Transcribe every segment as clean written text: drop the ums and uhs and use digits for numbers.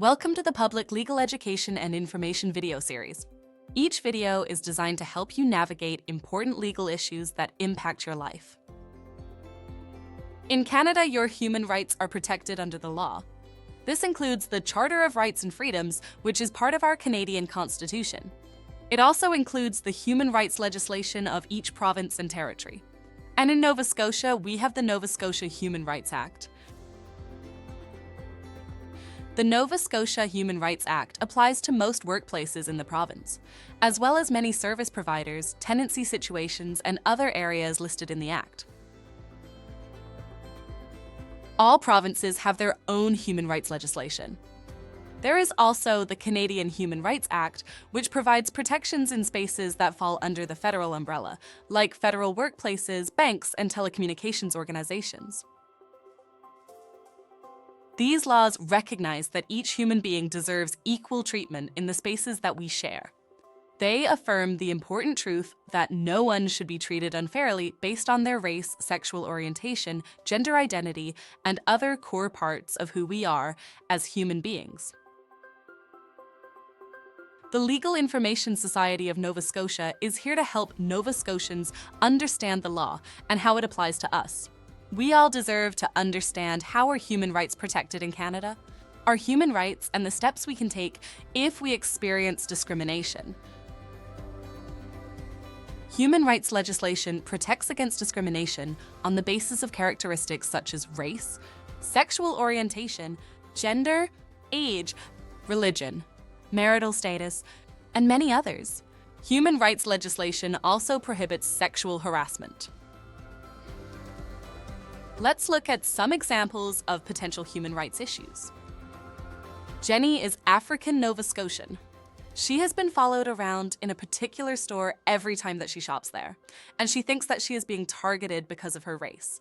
Welcome to the Public Legal Education and Information video series. Each video is designed to help you navigate important legal issues that impact your life. In Canada, your human rights are protected under the law. This includes the Charter of Rights and Freedoms, which is part of our Canadian Constitution. It also includes the human rights legislation of each province and territory. And in Nova Scotia, we have the Nova Scotia Human Rights Act. The Nova Scotia Human Rights Act applies to most workplaces in the province, as well as many service providers, tenancy situations, and other areas listed in the Act. All provinces have their own human rights legislation. There is also the Canadian Human Rights Act, which provides protections in spaces that fall under the federal umbrella, like federal workplaces, banks, and telecommunications organizations. These laws recognize that each human being deserves equal treatment in the spaces that we share. They affirm the important truth that no one should be treated unfairly based on their race, sexual orientation, gender identity, and other core parts of who we are as human beings. The Legal Information Society of Nova Scotia is here to help Nova Scotians understand the law and how it applies to us. We all deserve to understand how are human rights protected in Canada, our human rights, and the steps we can take if we experience discrimination. Human rights legislation protects against discrimination on the basis of characteristics such as race, sexual orientation, gender, age, religion, marital status, and many others. Human rights legislation also prohibits sexual harassment. Let's look at some examples of potential human rights issues. Jenny is African Nova Scotian. She has been followed around in a particular store every time that she shops there, and she thinks that she is being targeted because of her race.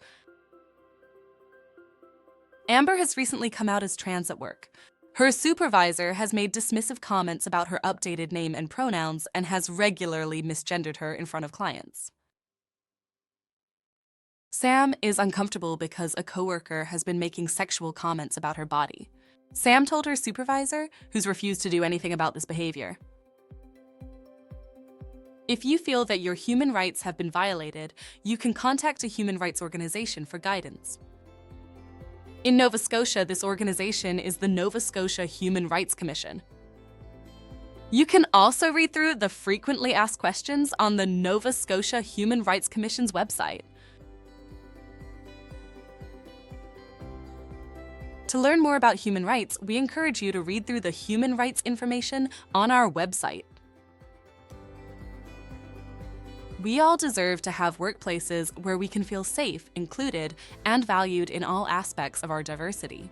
Amber has recently come out as trans at work. Her supervisor has made dismissive comments about her updated name and pronouns and has regularly misgendered her in front of clients. Sam is uncomfortable because a coworker has been making sexual comments about her body. Sam told her supervisor, who's refused to do anything about this behavior. If you feel that your human rights have been violated, you can contact a human rights organization for guidance. In Nova Scotia, this organization is the Nova Scotia Human Rights Commission. You can also read through the frequently asked questions on the Nova Scotia Human Rights Commission's website. To learn more about human rights, we encourage you to read through the human rights information on our website. We all deserve to have workplaces where we can feel safe, included, and valued in all aspects of our diversity.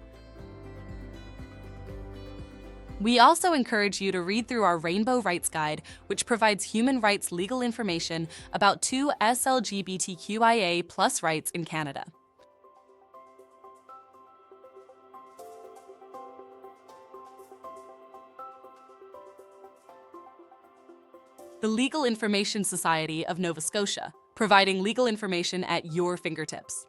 We also encourage you to read through our Rainbow Rights Guide, which provides human rights legal information about 2 SLGBTQIA+ rights in Canada. The Legal Information Society of Nova Scotia, providing legal information at your fingertips.